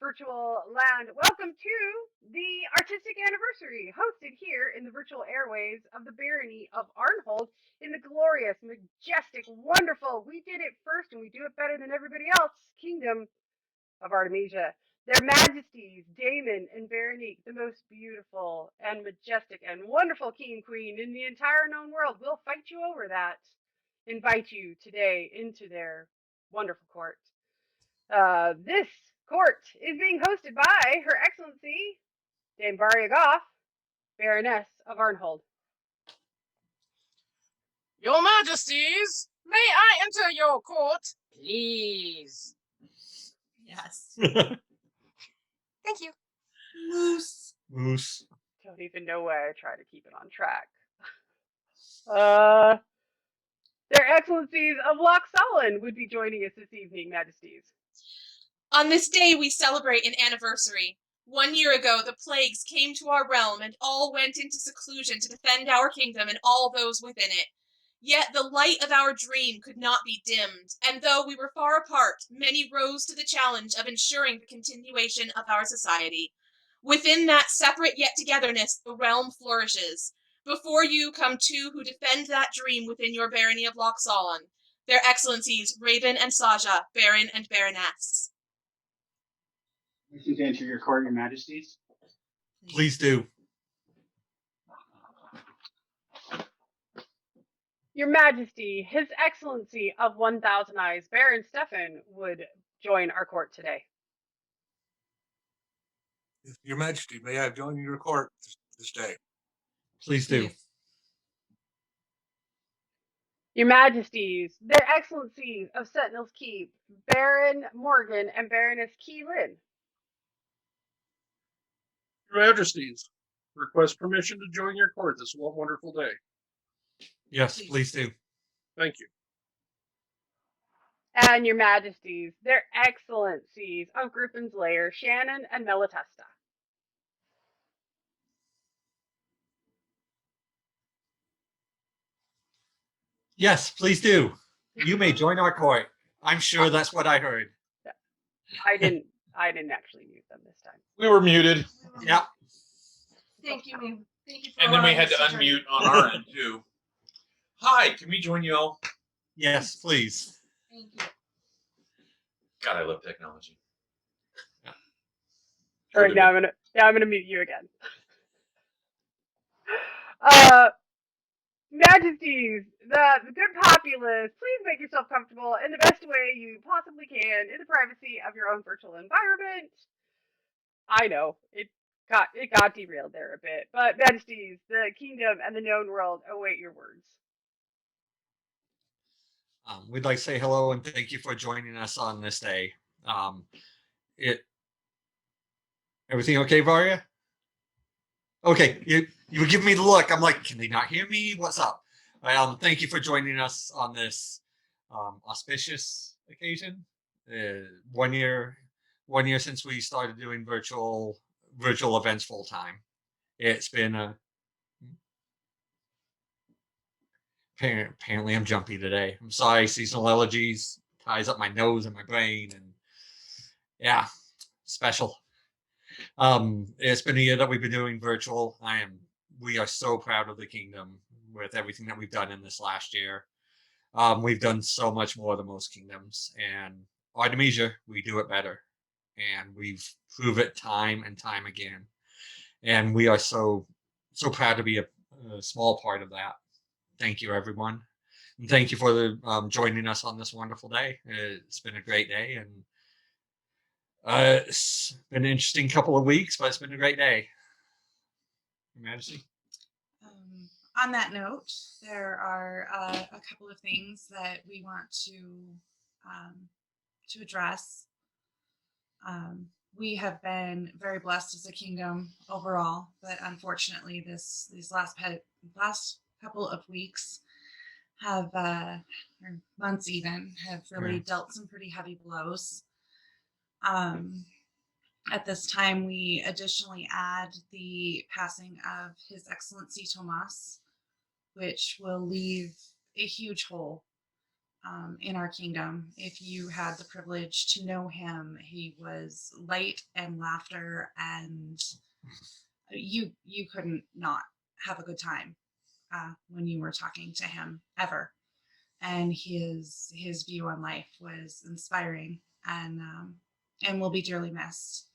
virtual land. Welcome to the Artistic Anniversary, hosted here in the virtual airways of the Barony of Arnhold in the glorious, majestic, wonderful, we did it first and we do it better than everybody else, Kingdom of Artemisia. Their Majesties, Damon and Veronique, the most beautiful and majestic and wonderful king and queen in the entire known world, will fight you over that. Invite you today into their wonderful court. This court is being hosted by Her Excellency Dame Varia Goff, Baroness of Arnhold. Your Majesties, may I enter your court, please? Yes. Thank you. Moose. Don't even know why I try to keep it on track. Their Excellencies of Loch Sullen would be joining us this evening, Majesties. On this day, we celebrate an anniversary. 1 year ago, the plagues came to our realm and all went into seclusion to defend our kingdom and all those within it. Yet the light of our dream could not be dimmed, and though we were far apart, many rose to the challenge of ensuring the continuation of our society. Within that separate yet togetherness, the realm flourishes. Before you come two who defend that dream within your barony of Loch Sullen, their Excellencies Raven and Saja, Baron and Baroness. Wishing to enter your court, Your Majesties. Please do. Your Majesty, His Excellency of 1,000 Eyes, Baron Stefan, would join our court today. Your Majesty, may I join your court this day? Please do. Your Majesties, their Excellencies of Sentinel's Keep, Baron Morgan and Baroness Keelin. Your Majesties, request permission to join your court this wonderful day. Yes, please do. Thank you. And Your Majesties, their Excellencies of Griffin's Lair, Shannon and Melatesta. Yes, please do. You may join our court. I'm sure that's what I heard. I didn't actually mute them this time. We were muted. Yeah. Thank you. Thank you for And then we had to unmute on our end too. Hi, can we join you all? Yes, please. Thank you. God, I love technology. All right, now I'm gonna mute you again. Majesties, the good populace, please make yourself comfortable in the best way you possibly can in the privacy of your own virtual environment. I know it got derailed there a bit, but Majesties, the kingdom and the known world await your words. We'd like to say hello and thank you for joining us on this day. Everything okay, Varia? Okay, you were giving me the look. I'm like, can they not hear me? What's up? Thank you for joining us on this auspicious occasion. 1 year since we started doing virtual events full time. It's been apparently I'm jumpy today. I'm sorry, seasonal allergies ties up my nose and my brain, and yeah, special. It's been a year that we've been doing virtual. We are so proud of the kingdom with everything that we've done in this last year. We've done so much more than most kingdoms, and Artemisia, we do it better, and we've proved it time and time again. And we are so proud to be a small part of that. Thank you, everyone, and thank you for joining us on this wonderful day. It's been a great day, and it's been an interesting couple of weeks, but it's been a great day. Your Majesty. On that note, there are a couple of things that we want to address. We have been very blessed as a kingdom overall, but unfortunately, these last couple of weeks have, or months even, have really dealt some pretty heavy blows. At this time, we additionally add the passing of His Excellency Tomas, which will leave a huge hole in our kingdom. If you had the privilege to know him, he was light and laughter, and you couldn't not have a good time when you were talking to him ever. And his view on life was inspiring, and will be dearly missed.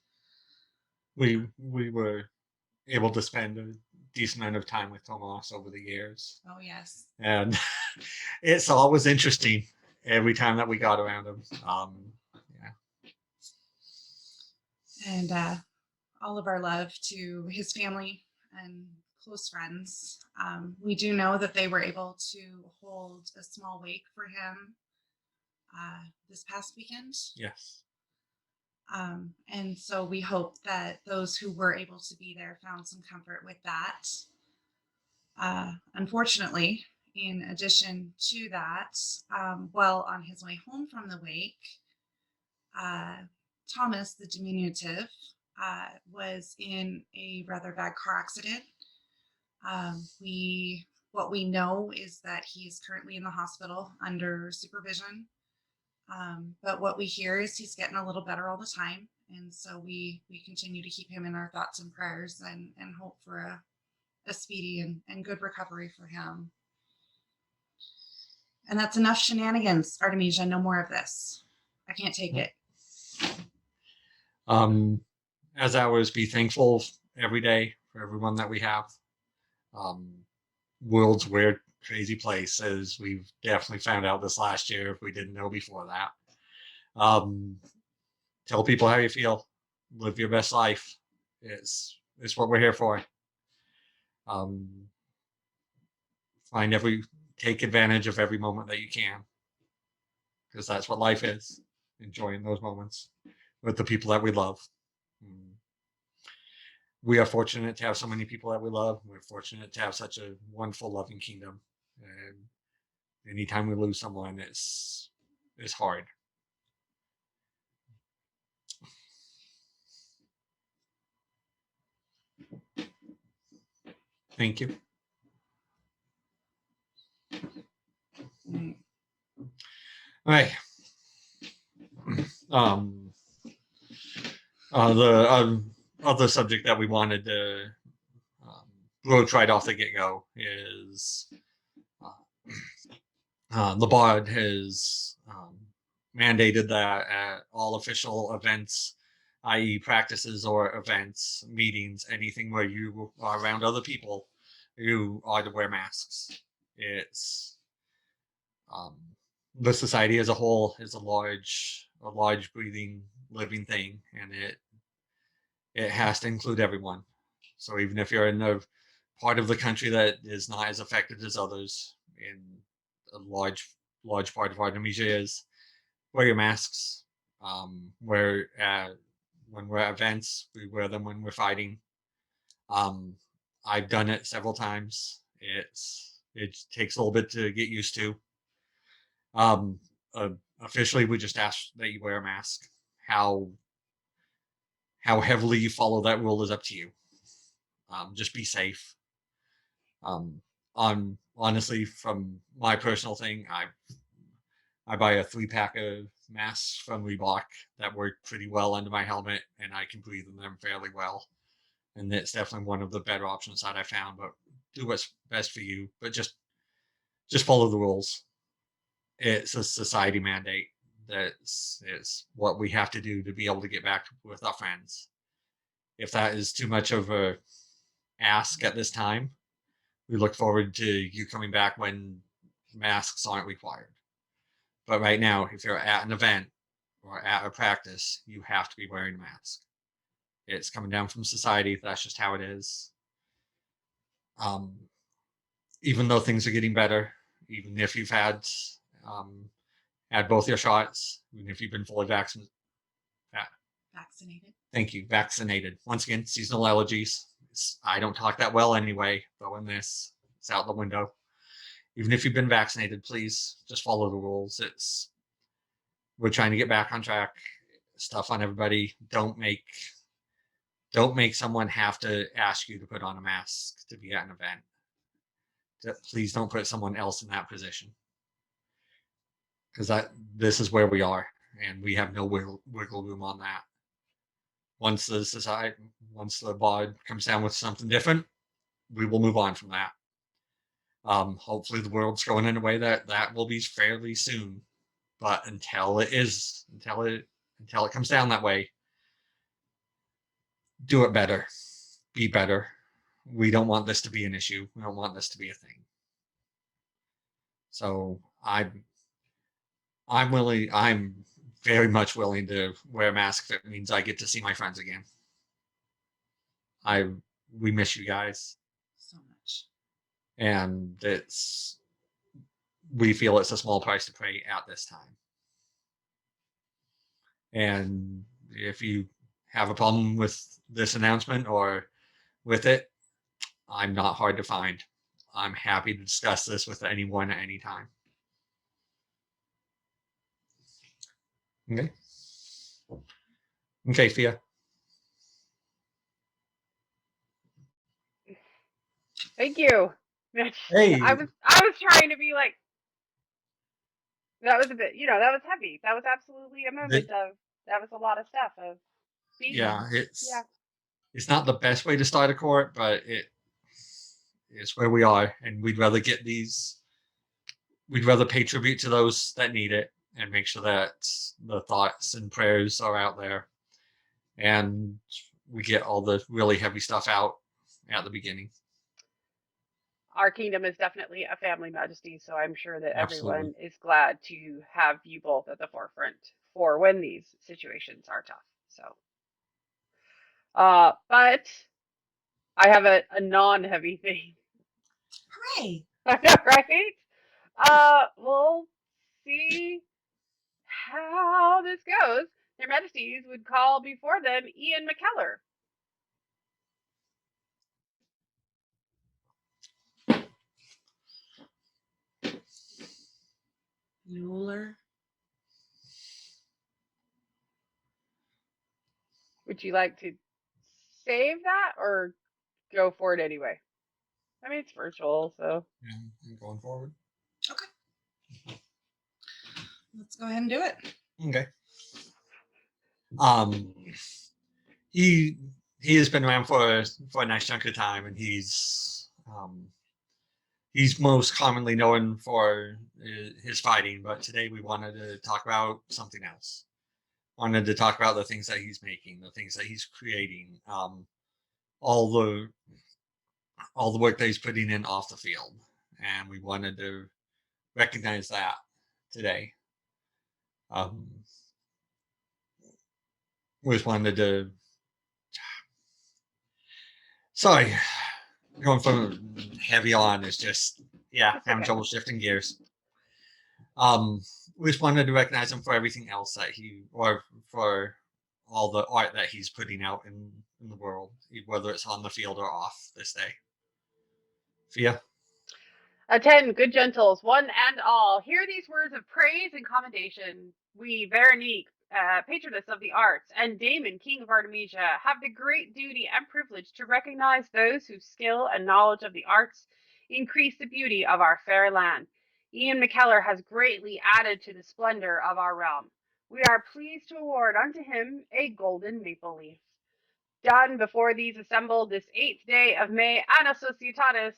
We were able to spend a decent amount of time with Tomas over the years, Oh yes. and it's always interesting every time that we got around him. Yeah. And all of our love to his family and close friends. We do know that they were able to hold a small wake for him this past weekend. Yes. And so we hope that those who were able to be there found some comfort with that. Unfortunately, in addition to that, while on his way home from the wake, Thomas, the diminutive, was in a rather bad car accident. What we know is that he's currently in the hospital under supervision. But what we hear is he's getting a little better all the time. And so we continue to keep him in our thoughts and prayers, and hope for a speedy and good recovery for him. And that's enough shenanigans, Artemisia. No more of this. I can't take it. As ours, be thankful every day for everyone that we have. World's weird, crazy place, as we've definitely found out this last year if we didn't know before that. Tell people how you feel. Live your best life. It's what we're here for. Take advantage of every moment that you can, because that's what life is. Enjoying those moments with the people that we love. We are fortunate to have so many people that we love. We're fortunate to have such a wonderful, loving kingdom. And anytime we lose someone, it's hard. Thank you. All right. The other subject that we wanted to broach right off the get-go is the BOD has mandated that at all official events, i.e. practices or events, meetings, anything where you are around other people, you are to wear masks. It's the society as a whole is a large breathing, living thing, and it has to include everyone. So even if you're in a part of the country that is not as affected as others, in a large part of Artemisia is, wear your masks. When we're at events, we wear them when we're fighting. I've done it several times. It takes a little bit to get used to. Officially, we just ask that you wear a mask. How heavily you follow that rule is up to you. Just be safe. Honestly, from my personal thing, I buy a 3-pack of masks from Reebok that work pretty well under my helmet, and I can breathe in them fairly well. And it's definitely one of the better options that I found. But do what's best for you. But just follow the rules. It's a society mandate. It's what we have to do to be able to get back with our friends. If that is too much of a ask at this time, we look forward to you coming back when masks aren't required. But right now, if you're at an event or at a practice, you have to be wearing a mask. It's coming down from society. That's just how it is. Even though things are getting better, even if you've had both your shots, even if you've been fully vaccinated. Thank you. Vaccinated. Once again, seasonal allergies. I don't talk that well anyway, but when it's out the window. Even if you've been vaccinated, please just follow the rules. We're trying to get back on track. Stuff on everybody. Don't make someone have to ask you to put on a mask to be at an event. Please don't put someone else in that position. because this is where we are, and we have no wiggle room on that. Once the bard comes down with something different, we will move on from that. Hopefully the world's going in a way that will be fairly soon, but until it comes down that way, do it better, be better. We don't want this to be an issue. We don't want this to be a thing. So I'm very much willing to wear a mask if it means I get to see my friends again. We miss you guys, So much. and we feel it's a small price to pay at this time. And if you have a problem with this announcement or with it, I'm not hard to find. I'm happy to discuss this with anyone at any time. Okay. Okay, Fia. Thank you. Hey. I was trying to be like, that was a bit, that was heavy. That was absolutely a moment that was a lot of stuff of being. Yeah, it's not the best way to start a court, but it's where we are, and we'd rather pay tribute to those that need it and make sure that the thoughts and prayers are out there, and we get all the really heavy stuff out at the beginning. Our kingdom is definitely a family, Majesty, so I'm sure that Absolutely. everyone is glad to have you both at the forefront for when these situations are tough. So, but I have a non-heavy thing. Hooray! Right? We'll see how this goes. Their Majesties would call before them Ian McKellar. Mueller. Would you like to save that or go for it anyway? I mean, it's virtual, so. Yeah, I'm going forward. Okay. Let's go ahead and do it. Okay. He has been around for a nice chunk of time, and he's most commonly known for his fighting. But today we wanted to talk about something else. Wanted to talk about the things that he's making, the things that he's creating, all the work that he's putting in off the field, and we wanted to recognize that today. We just wanted to. Sorry, going from heavy on is just having trouble shifting gears. We just wanted to recognize him for everything else that for all the art that he's putting out in the world, whether it's on the field or off this day. Fia? Attend, good gentles, one and all. Hear these words of praise and commendation. We, Barony, patroness of the arts, and Damon, king of Artemisia, have the great duty and privilege to recognize those whose skill and knowledge of the arts increase the beauty of our fair land. Ian McKellar has greatly added to the splendor of our realm. We are pleased to award unto him a golden maple leaf. Done before these assembled this 8th day of May, Anna Societatis,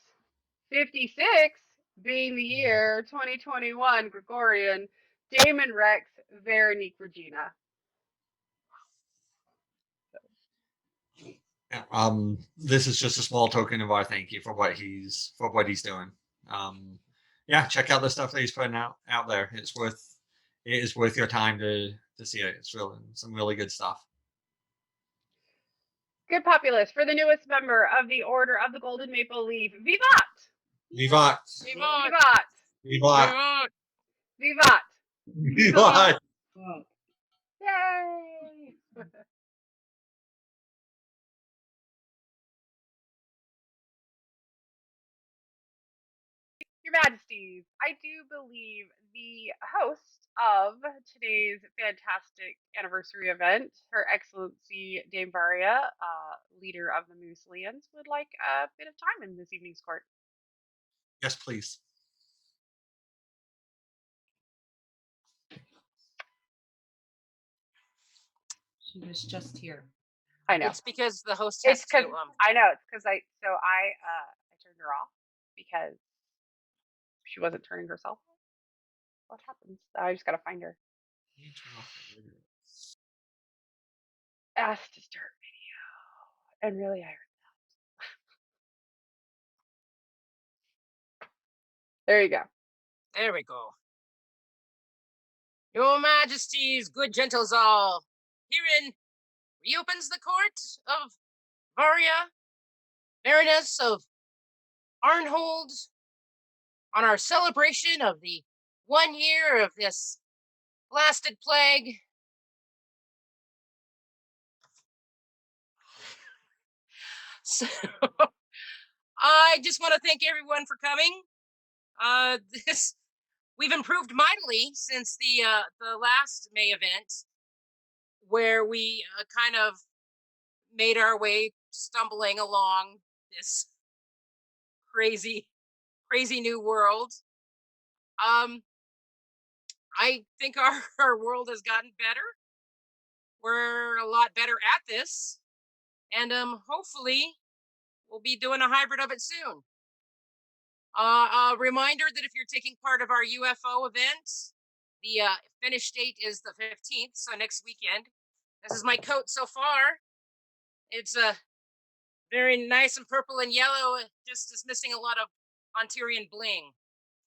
56 being the year 2021 Gregorian, Damon Rex, Veronique Regina. This is just a small token of our thank you for what he's doing. Check out the stuff that he's putting out there. It is worth your time to see it. It's really some really good stuff. Good populace for the newest member of the Order of the Golden Maple Leaf. Vivat! Vivat! Vivat! Vivat! Vivat! Vivat! Yay! Your Majesties, I do believe the host of today's fantastic anniversary event, Her Excellency Dame Varia, leader of the Mooselians, would like a bit of time in this evening's court. Yes, please. She was just here. I know. It's because the host has It's because to. I know it's because I turned her off because she wasn't turning herself off. What happens? I just gotta find her. Ask to start video, and really, I heard that. There you go. There we go. Your Majesties, good gentles all, herein reopens the court of Varia, Baroness of Arnhold, on our celebration of the 1 year of this blasted plague. So, I just want to thank everyone for coming. We've improved mightily since the last May event, where we kind of made our way stumbling along this crazy new world. I think our world has gotten better. We're a lot better at this, and hopefully we'll be doing a hybrid of it soon. A reminder that if you're taking part of our UFO event, the finish date is the 15th, so next weekend. This is my coat so far. It's very nice and purple and yellow, just is missing a lot of Ontarian bling.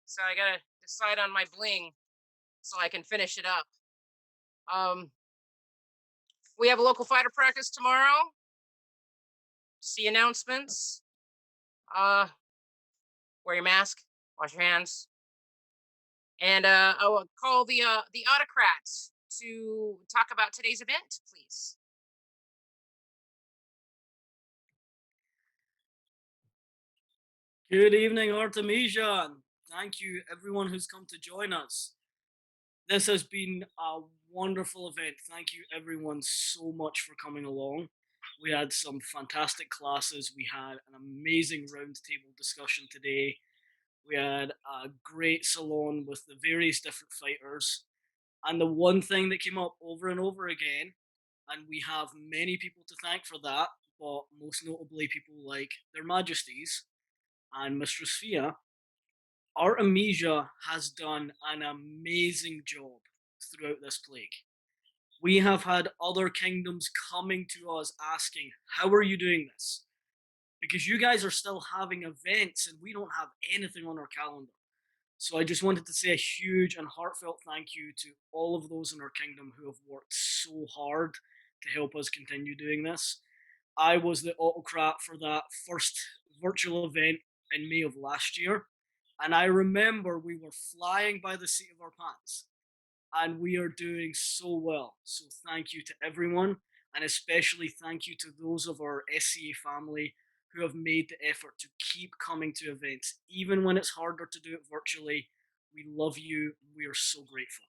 So I gotta decide on my bling so I can finish it up. We have a local fighter practice tomorrow. See announcements. Wear your mask, wash your hands, and I will call the autocrat to talk about today's event, please. Good evening, Artemisia, and thank you everyone who's come to join us. This has been a wonderful event. Thank you everyone so much for coming along. We had some fantastic classes. We had an amazing roundtable discussion today. We had a great salon with the various different fighters. And the one thing that came up over and over again, and we have many people to thank for that, but most notably people like Their Majesties and Mistress Fia, Artemisia has done an amazing job throughout this plague. We have had other kingdoms coming to us asking, how are you doing this? Because you guys are still having events and we don't have anything on our calendar. So I just wanted to say a huge and heartfelt thank you to all of those in our kingdom who have worked so hard to help us continue doing this. I was the autocrat for that first virtual event in May of last year, and I remember we were flying by the seat of our pants, and we are doing so well. So thank you to everyone, and especially thank you to those of our SCA family who have made the effort to keep coming to events, even when it's harder to do it virtually. We love you. We are so grateful.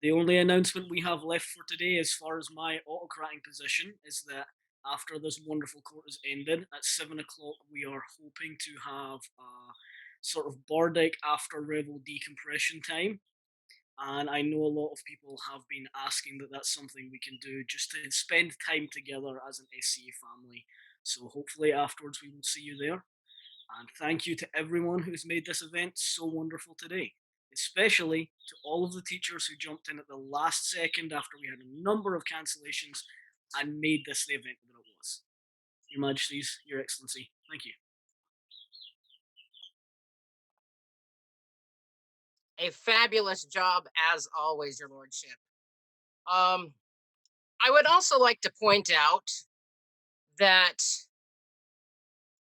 The only announcement we have left for today, as far as my autocrating position, is that after this wonderful court is ended, at 7 o'clock, we are hoping to have a sort of Bardic after Revel decompression time. And I know a lot of people have been asking that that's something we can do just to spend time together as an SCA family. So hopefully afterwards we will see you there. And thank you to everyone who's made this event so wonderful today, especially to all of the teachers who jumped in at the last second after we had a number of cancellations and made this the event that it was. Your Majesties, Your Excellency, thank you. A fabulous job as always, Your Lordship. I would also like to point out that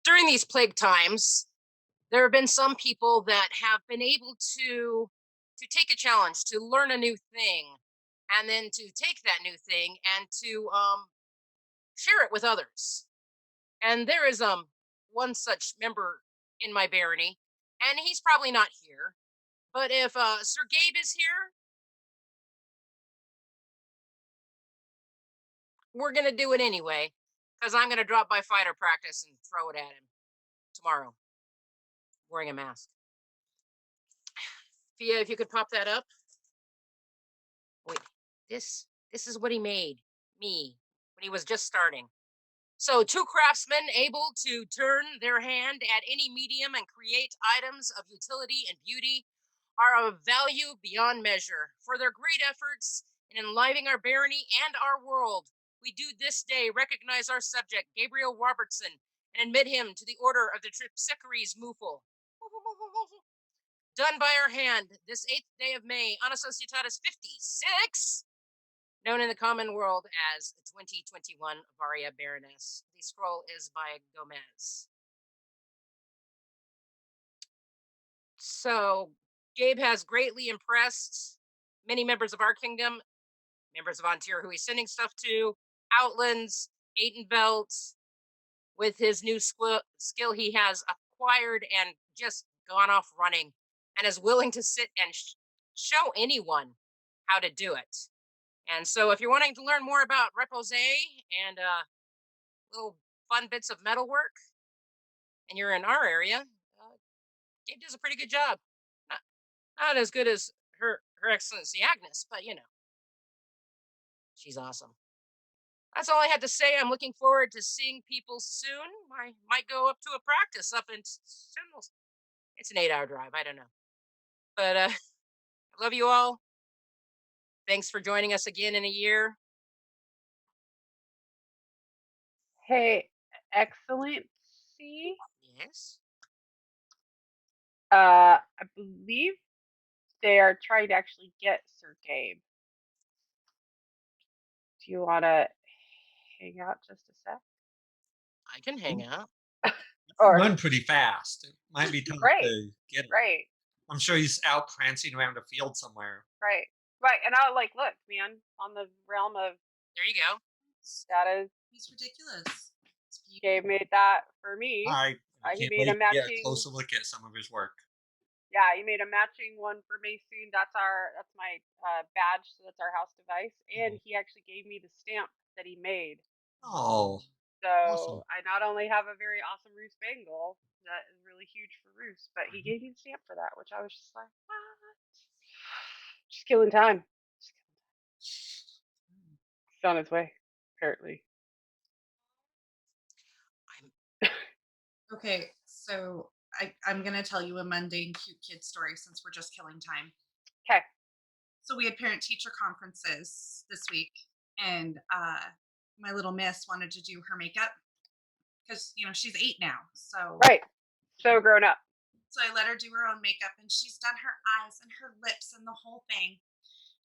during these plague times, there have been some people that have been able to take a challenge, to learn a new thing, and then to take that new thing and to share it with others. And there is one such member in my barony, and he's probably not here. But if Sir Gabe is here, we're gonna do it anyway, because I'm gonna drop by fighter practice and throw it at him tomorrow, wearing a mask. Fia, if you could pop that up. Wait, this This is what he made me when he was just starting. So, two craftsmen able to turn their hand at any medium and create items of utility and beauty are of value beyond measure. For their great efforts in enlivening our barony and our world, we do this day recognize our subject, Gabriel Robertson, and admit him to the Order of the Tripsicaries Muffle. Done by our hand this 8th day of May, Anna Societatis 56, known in the common world as the 2021 Varia Baroness. The scroll is by Gomez. So, Gabe has greatly impressed many members of our kingdom, members of Ontir who he's sending stuff to, Outlands, Aitenveld. With his new skill he has acquired and just gone off running and is willing to sit and show anyone how to do it. And so if you're wanting to learn more about repose and little fun bits of metalwork and you're in our area, Gabe does a pretty good job. Not as good as her Excellency Agnes, but you know, she's awesome. That's all I had to say. I'm looking forward to seeing people soon. I might go up to a practice up in Sentinels. It's an 8-hour drive. I don't know. But I love you all. Thanks for joining us again in a year. Hey, Excellency. Yes. I believe they are trying to actually get Sir Gabe. Do you want to hang out just a sec? I can hang out. Or Run pretty fast. It might be tough Right. to get him. right, I'm sure he's out prancing around a field somewhere. right, right. And I like, look, man, on the realm of There you go. that is, He's ridiculous. It's Gabe beautiful. made that for me. I He can't made wait a to get a matching. closer look at some of his work. Yeah, he made a matching one for me soon. That's my badge, so that's our house device. And he actually gave me the stamp that he made. Oh, So awesome. I not only have a very awesome Roos bangle that is really huge for Roos, but he gave me the stamp for that, which I was just like, what? Just killing time. It's on its way, apparently. Okay, so I'm gonna tell you a mundane cute kid story since we're just killing time. Okay. So we had parent teacher conferences this week, and my little miss wanted to do her makeup because she's 8 now. So Right. So grown up. So I let her do her own makeup, and she's done her eyes and her lips and the whole thing.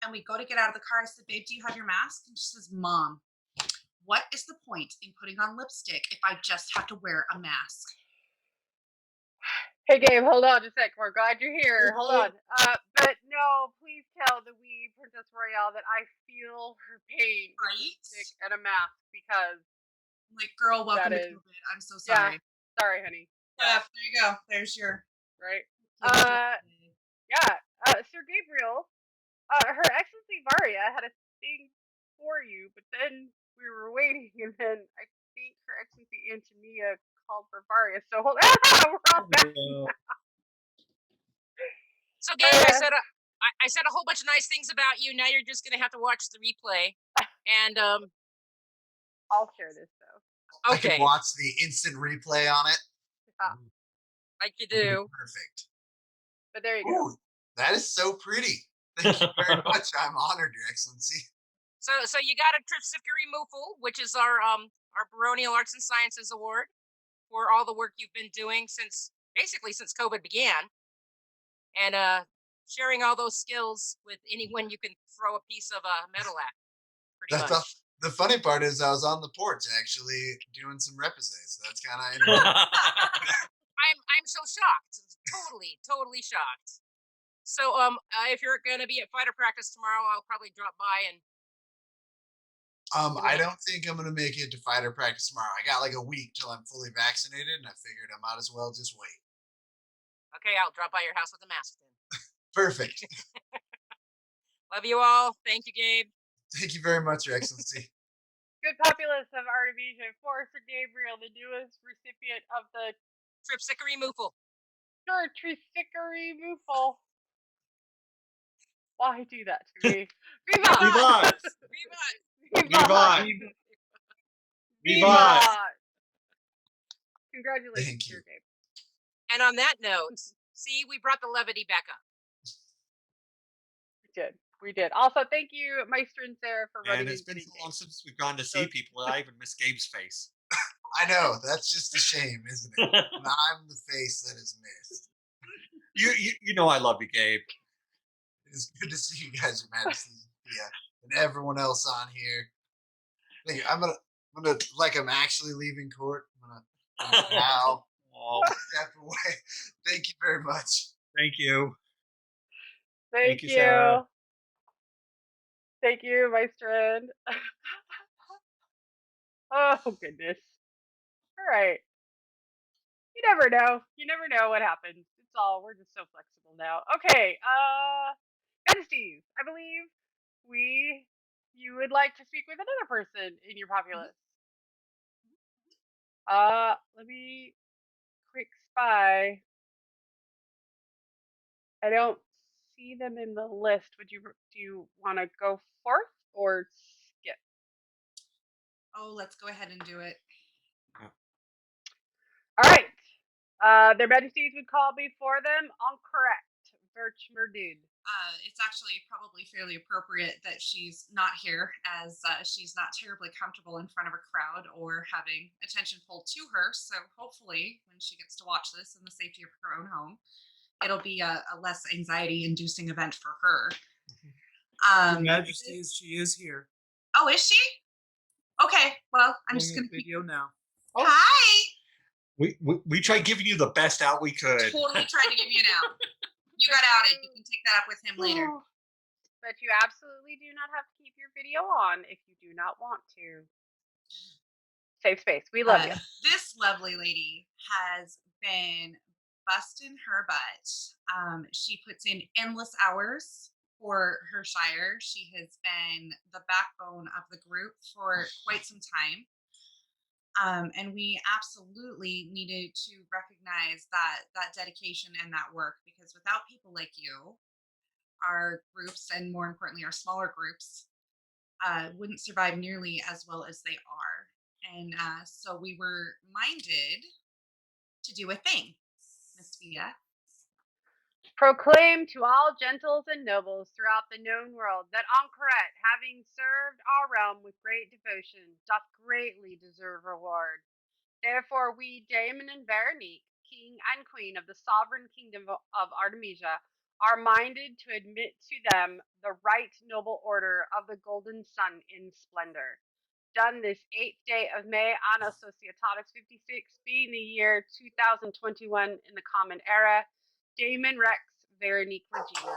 And we go to get out of the car. I said, "Babe, do you have your mask?" And she says, "Mom, what is the point in putting on lipstick if I just have to wear a mask?" Hey, Gabe, hold on just a sec. We're glad you're here. Hold on. But no, please tell the wee Princess Royale that I feel her pain with Right? lipstick and a mask because I'm like, girl, welcome that to is- COVID. I'm so sorry. yeah, sorry, honey. Yeah, there you go. There's your Right. gift. Yeah. Sir Gabriel, Her Excellency Varia had a thing for you, but then we were waiting, and then I think Her Excellency Antonia called for Varia. So hold on, we're all back. So, Gabe, I said a whole bunch of nice things about you. Now you're just gonna have to watch the replay. And I'll share this though. I okay, can watch the instant replay on it. like you do. Perfect. But there you go. Ooh, that is so pretty. Thank you very much. I'm honored, Your Excellency. So you got a Tripsicaries Muffle, which is our Baronial Arts and Sciences Award for all the work you've been doing since COVID began, and sharing all those skills with anyone you can throw a piece of metal at. Pretty much. The funny part is I was on the porch actually doing some repoussé, so that's kind of interesting. I'm so shocked. Totally shocked. So if you're gonna be at fighter practice tomorrow, I'll probably drop by and. I don't think I'm gonna make it to fighter practice tomorrow. I got like a week till I'm fully vaccinated, and I figured I might as well just wait. Okay, I'll drop by your house with a mask then. Perfect. Love you all. Thank you, Gabe. Thank you very much, Your Excellency. Good populace of Artemisia, for Sir Gabriel, the newest recipient of the Tripsicaries Muffle. Tripsicaries Muffle. Why do that to me? Vivat! Vivat! Vivat! Vivat! Vivat! Vivat! Thank Congratulations, you. dear Gabe. And on that note, see, we brought the levity back up. We did. Also, thank you, Meister and Sarah, for running And it's and been getting so long Gabe. since we've gone to see people, I even miss Gabe's face. I know, that's just a shame, isn't it? And I'm the face that is missed. You know I love you, Gabe. It's good to see you guys, Your Majesty. Yeah, and everyone else on here. Thank you. I'm gonna like I'm actually leaving court. I'm gonna now Oh, step away. Thank you very much. thank you. Thank you. Sarah. Thank you, Meister. Oh, goodness. All right. You never know. You never know what happens. We're just so flexible now. Okay, Majesties, I believe you would like to speak with another person in your populace. Let me quick spy. I don't see them in the list. Do you want to go forth or skip? Oh, let's go ahead and do it. All right. Their Majesties would call before them on correct. Birch Merdud. It's actually probably fairly appropriate that she's not here, as she's not terribly comfortable in front of a crowd or having attention pulled to her. So hopefully, when she gets to watch this in the safety of her own home, it'll be a less anxiety-inducing event for her. Your Majesties, she is here. Oh, is she? Okay. Well, I'm just Doing gonna a video now. Hi. We tried giving you the best out we could. Totally tried to give you an out. You got outed. You can take that up with him later. But you absolutely do not have to keep your video on if you do not want to. Safe space. We love you. This lovely lady has been busting her butt. She puts in endless hours for her shire. She has been the backbone of the group for quite some time. And we absolutely needed to recognize that dedication and that work, because without people like you, our groups, and more importantly, our smaller groups, wouldn't survive nearly as well as they are. And so we were minded to do a thing, Miss Via. Proclaim to all gentles and nobles throughout the known world that Ankeret, having served our realm with great devotion, doth greatly deserve reward. Therefore we, Damon and Barony, king and queen of the sovereign kingdom of Artemisia, are minded to admit to them the right noble order of the Golden Sun in splendor. Done this 8th day of May, Anno Societatis 56, being the year 2021 in the Common Era, Damon Rex, Veronique Regina.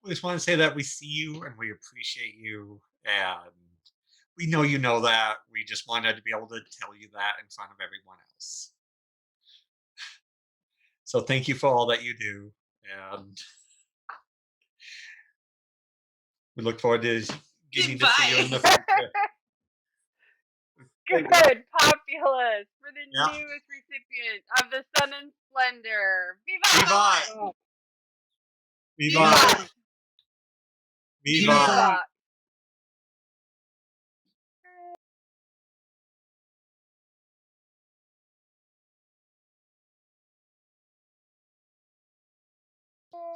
We just want to say that we see you and we appreciate you, and we know you know that. We just wanted to be able to tell you that in front of everyone else. So thank you for all that you do, and we look forward to getting to see you in the future. Good, populace, for the newest recipient of the Sun and Splendor. Vivat! Vivat! Vivat! Vivat!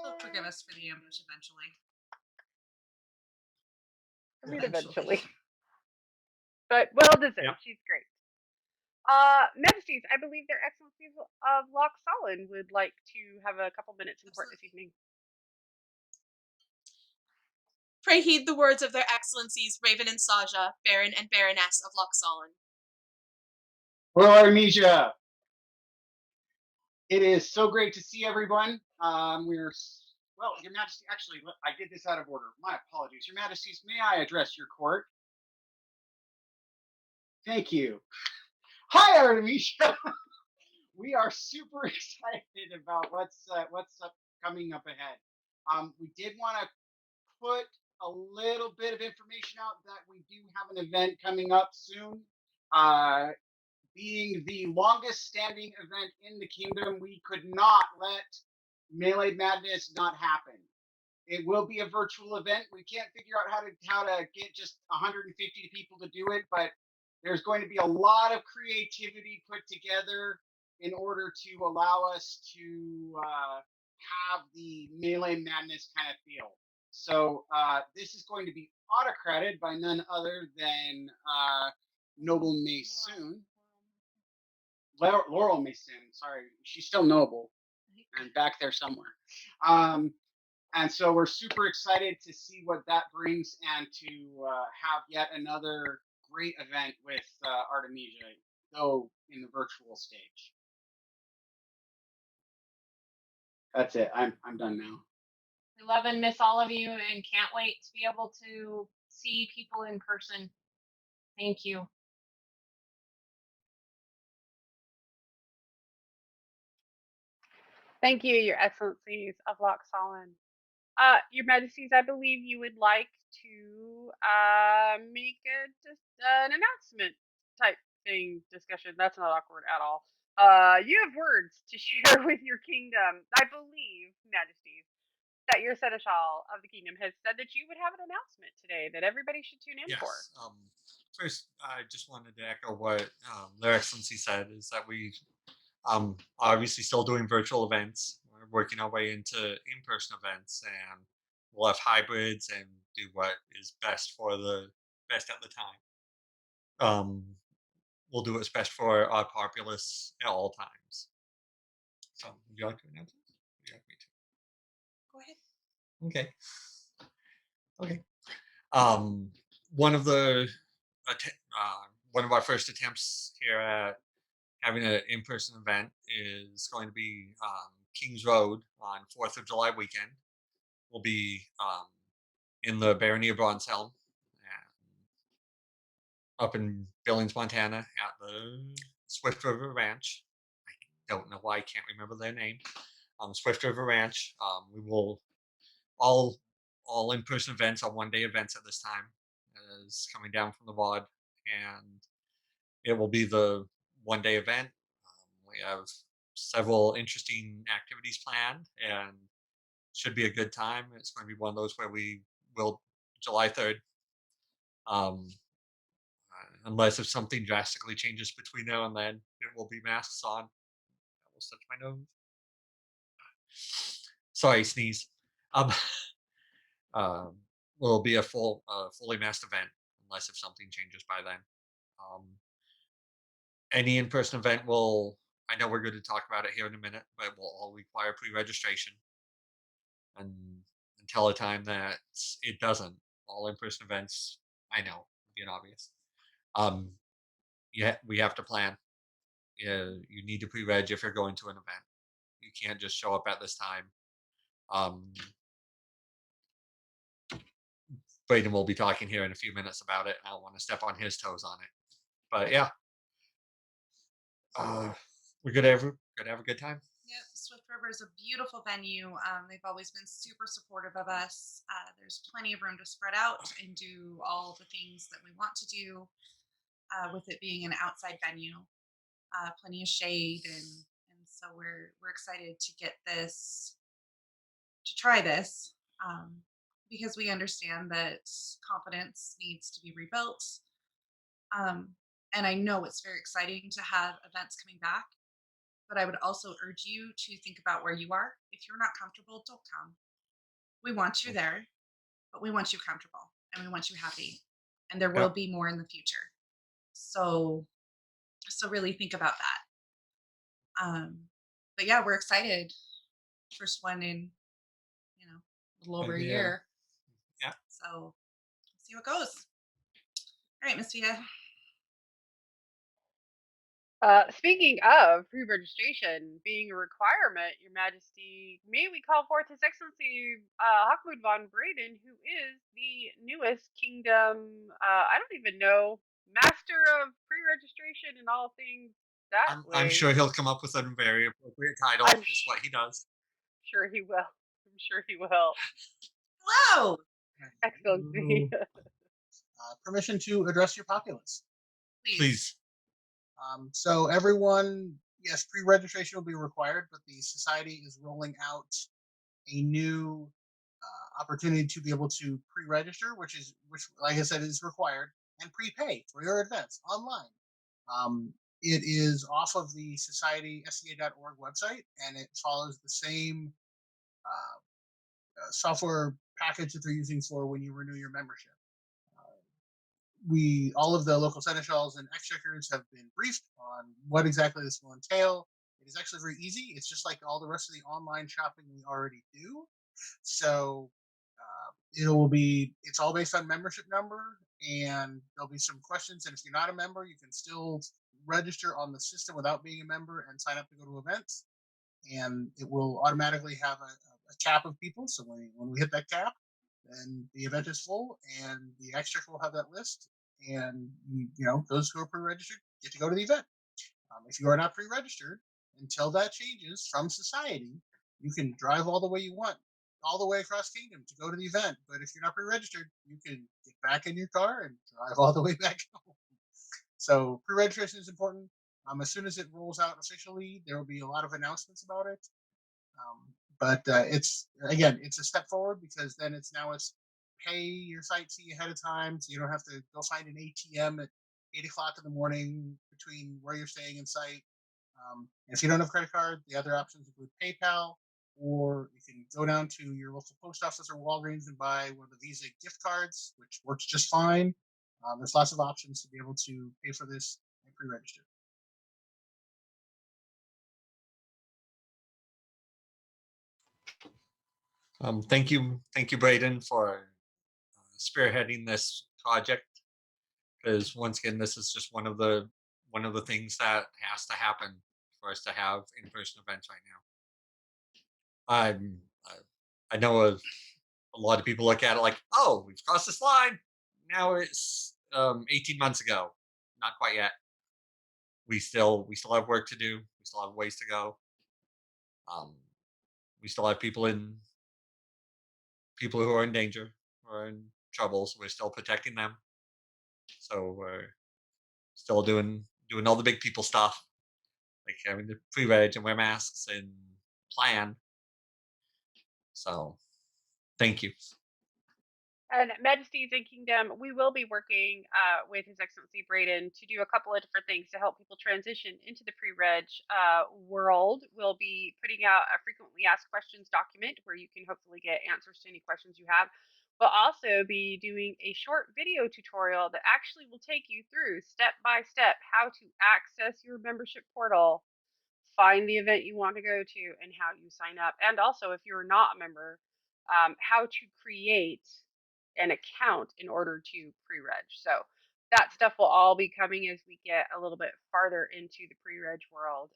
She'll forgive us for the ambush eventually. I mean, eventually. But well deserved. Yep. She's great. Majesties, I believe their Excellencies of Loch Solon would like to have a couple minutes in court this evening. Pray heed the words of their Excellencies Raven and Saja, Baron and Baroness of Loch Solon. Well, Artemisia, it is so great to see everyone. Well, Your Majesty, actually, I did this out of order. My apologies. Your Majesties, may I address your court? Thank you. Hi, Artemisia. We are super excited about what's coming up ahead. We did want to put a little bit of information out that we do have an event coming up soon. Being the longest standing event in the kingdom, we could not let Melee Madness not happen. It will be a virtual event. We can't figure out how to get just 150 people to do it, but there's going to be a lot of creativity put together in order to allow us to have the Melee Madness kind of feel. So this is going to be autocrated by none other than Noble Maysoon. Laurel Maysoon, sorry. She's still Noble and back there somewhere. And so we're super excited to see what that brings and to have yet another great event with Artemisia, though in the virtual stage. That's it. I'm done now. We love and miss all of you and can't wait to be able to see people in person. Thank you. Thank you, Your Excellencies of Loxolin. Your Majesties, I believe you would like to make an announcement type thing discussion. That's not awkward at all. You have words to share with your kingdom. I believe, Majesties, that your Seneschal of the kingdom has said that you would have an announcement today that everybody should tune in for. Yes. First, I just wanted to echo what Their Excellency said, is that we obviously still doing virtual events. We're working our way into in-person events, and we'll have hybrids and do what is best at the time. We'll do what's best for our populace at all times. So, would you like to announce it? Would you like me to? Go ahead. Okay. One of our first attempts here at having an in-person event is going to be Kings Road on 4th of July weekend. We'll be in the Barony of Bronzehelm, up in Billings, Montana, at the Swift River Ranch. I don't know why I can't remember their name. Swift River Ranch. We will all in-person events are one-day events at this time. Is coming down from the VOD, and it will be the one-day event. We have several interesting activities planned, and should be a good time. It's going to be one of those where we will July 3rd. Unless if something drastically changes between now and then, it will be masks on. I will touch my nose. Sorry, sneeze. Will be a fully masked event, unless if something changes by then. Any in-person event will, I know we're going to talk about it here in a minute, but will all require pre-registration. And until a time that it doesn't, all in-person events, I know, being obvious. We have to plan. You need to pre-reg if you're going to an event. You can't just show up at this time. Braden will be talking here in a few minutes about it. I don't want to step on his toes on it. But yeah. We're gonna have a good time. Yep, Swift River is a beautiful venue. They've always been super supportive of us. There's plenty of room to spread out and do all the things that we want to do. With it being an outside venue, plenty of shade, and so we're excited to get this, to try this, because we understand that confidence needs to be rebuilt. And I know it's very exciting to have events coming back. But I would also urge you to think about where you are. If you're not comfortable, don't come. We want you there, but we want you comfortable and we want you happy. And there will be more in the future. So really think about that. But yeah, we're excited. First one in, a little over a year. Yeah. So we'll see how it goes. All right, Miss Vita. Speaking of pre-registration being a requirement, Your Majesty, may we call forth His Excellency Hawkmood von Braden, who is the newest kingdom, I don't even know, master of pre-registration and all things that way. I'm sure he'll come up with a very appropriate title. Is what he does. Sure he will. I'm sure he will. Hello, Excellency. Permission to address your populace. Please. So everyone, yes, pre-registration will be required, but the society is rolling out a new opportunity to be able to pre-register, which, like I said, is required, and prepay for your events online. It is off of the societysca.org website, and it follows the same software package that they're using for when you renew your membership. All of the local seneschals and exchequers have been briefed on what exactly this will entail. It is actually very easy. It's just like all the rest of the online shopping we already do. So it's all based on membership number, and there'll be some questions. And if you're not a member, you can still register on the system without being a member and sign up to go to events. And it will automatically have a cap of people. So when we hit that cap, then the event is full, and the exchequer will have that list. And those who are pre-registered get to go to the event. If you are not pre-registered, until that changes from society, you can drive all the way you want, all the way across Kingdom to go to the event. But if you're not pre-registered, you can get back in your car and drive all the way back home. So pre-registration is important. As soon as it rolls out officially, there will be a lot of announcements about it. But it's a step forward, because then it's pay your site fee ahead of time, so you don't have to go find an ATM at 8 o'clock in the morning between where you're staying and site. If you don't have a credit card, the other options include PayPal, or you can go down to your local post office or Walgreens and buy one of the Visa gift cards, which works just fine. There's lots of options to be able to pay for this and pre-register. Thank you, Braden, for spearheading this project. Because once again, this is just one of the things that has to happen for us to have in-person events right now. I know a lot of people look at it like, oh, we've crossed this line. Now it's 18 months ago. Not quite yet. We still have work to do. We still have ways to go. We still have people who are in danger or in trouble, so we're still protecting them. So we're still doing all the big people stuff, like having to pre-reg and wear masks and plan. So thank you. And Majesties and Kingdom, we will be working with His Excellency Braden to do a couple of different things to help people transition into the pre-reg world. We'll be putting out a frequently asked questions document where you can hopefully get answers to any questions you have. We'll also be doing a short video tutorial that actually will take you through step by step how to access your membership portal, find the event you want to go to, and how you sign up. And also, if you're not a member, how to create an account in order to pre-reg. So that stuff will all be coming as we get a little bit farther into the pre-reg world.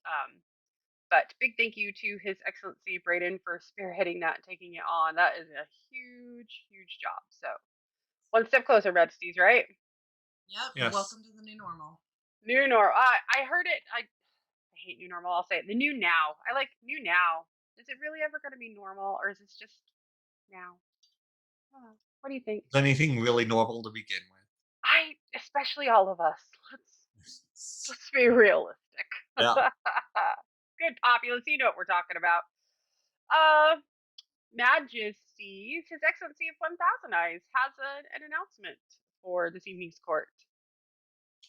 But big thank you to His Excellency Braden for spearheading that and taking it on. That is a huge, huge job. So one step closer, Majesties, right? Yep. Yes. Welcome to the new normal. New normal. I heard it. I hate new normal. I'll say it. The new now. I like new now. Is it really ever going to be normal, or is this just now? What do you think? Is anything really normal to begin with? Especially all of us. Let's be realistic. Yeah. Good populace, you know what we're talking about. Majesties, His Excellency of 1000 Eyes has an announcement for this evening's court.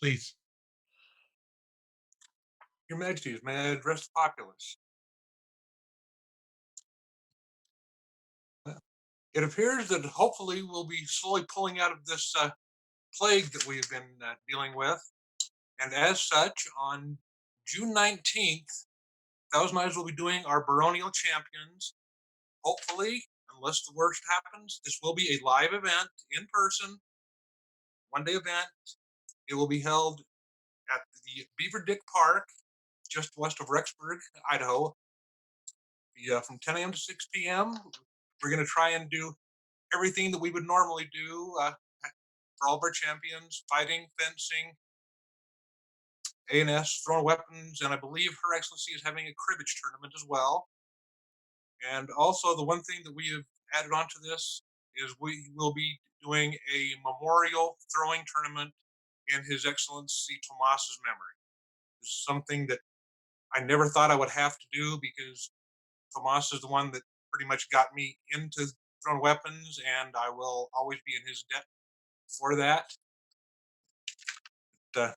Please. Your Majesties, may I address the populace? It appears that hopefully we'll be slowly pulling out of this plague that we have been dealing with. And as such, on June 19th, Thousand Eyes will be doing our Baronial Champions. Hopefully, unless the worst happens, this will be a live event in person, one-day event. It will be held at the Beaver Dick Park, just west of Rexburg, Idaho, from 10 a.m. to 6 p.m. We're going to try and do everything that we would normally do for all of our champions: fighting, fencing, A&S, throwing weapons, and I believe Her Excellency is having a cribbage tournament as well. And also, the one thing that we have added onto this is we will be doing a memorial throwing tournament in His Excellency Tomas's memory. This is something that I never thought I would have to do, because Tomas is the one that pretty much got me into thrown weapons, and I will always be in his debt for that. But,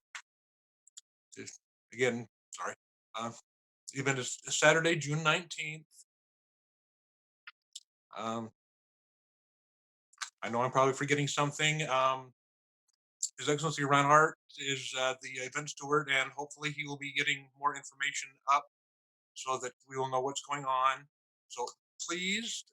again, sorry. The event is Saturday, June 19th. I know I'm probably forgetting something. His Excellency Reinhardt is the event steward, and hopefully he will be getting more information up so that we will know what's going on. So please,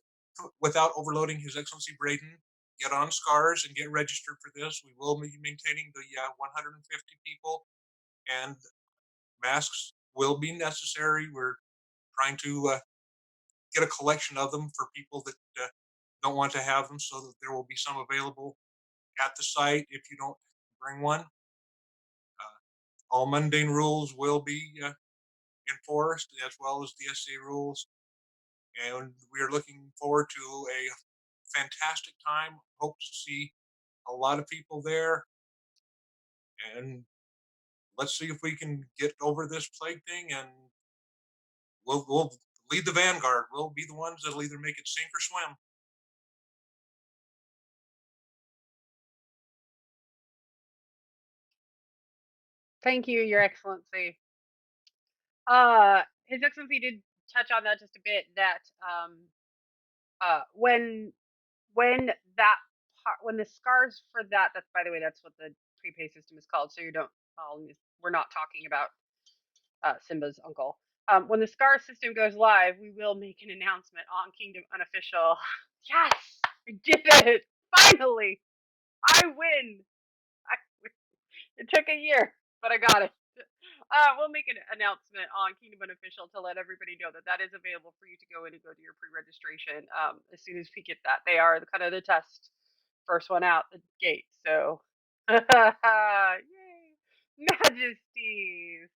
without overloading His Excellency Braden, get on SCARS and get registered for this. We will be maintaining the 150 people, and masks will be necessary. We're trying to get a collection of them for people that don't want to have them, so that there will be some available at the site if you don't bring one. All mundane rules will be enforced, as well as the SA rules. And we are looking forward to a fantastic time. Hope to see a lot of people there. And let's see if we can get over this plague thing, and we'll lead the vanguard. We'll be the ones that'll either make it sink or swim. Thank you, Your Excellency. His Excellency did touch on that just a bit. That when the scars for that's, by the way, that's what the prepay system is called. So you don't. We're not talking about Simba's uncle. When the SCAR system goes live, we will make an announcement on Kingdom Unofficial. Yes, I did it! Finally! I win! It took a year, but I got it. We'll make an announcement on Kingdom Unofficial to let everybody know that that is available for you to go in and go to your pre-registration as soon as we get that. They are kind of the test, first one out the gate. So, yay, Majesties!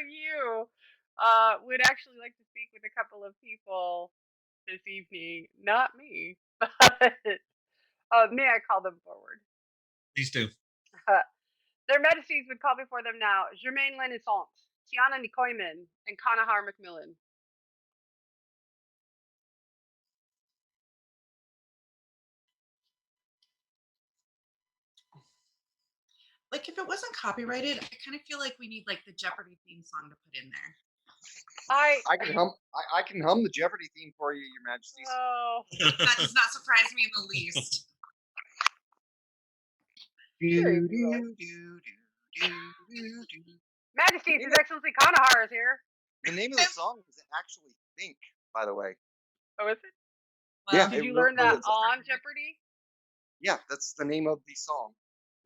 You would actually like to speak with a couple of people this evening. Not me, but may I call them forward? Please do. Their Majesties would call before them now Germaine Renaissance, Tiana Nikoyman, and Kanahar Macmillan. Like, if it wasn't copyrighted, I kind of feel like we need like the Jeopardy theme song to put in there. I can hum the Jeopardy theme for you, Your Majesties. Oh, that does not surprise me in the least. Majesties, His Excellency Kanahar is here. The name of the song is actually Think, by the way. Oh, is it? Yeah. Did you learn that on Jeopardy? Yeah, that's the name of the song.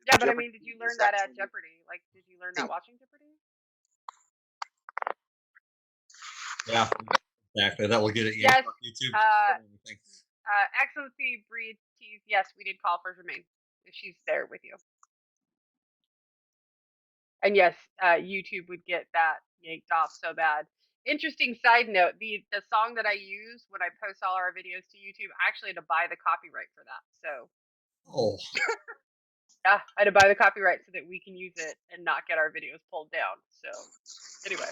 Yeah, but I mean, did you learn that at Jeopardy? Like, did you learn that watching Jeopardy? Yeah, exactly. That will get it. Yes. YouTube. Excellency Breed Tease. Yes, we did call for Germaine. She's there with you. And yes, YouTube would get that yanked off so bad. Interesting side note: the song that I use when I post all our videos to YouTube, I actually had to buy the copyright for that. So. Oh. Yeah, I had to buy the copyright so that we can use it and not get our videos pulled down. So, anyway.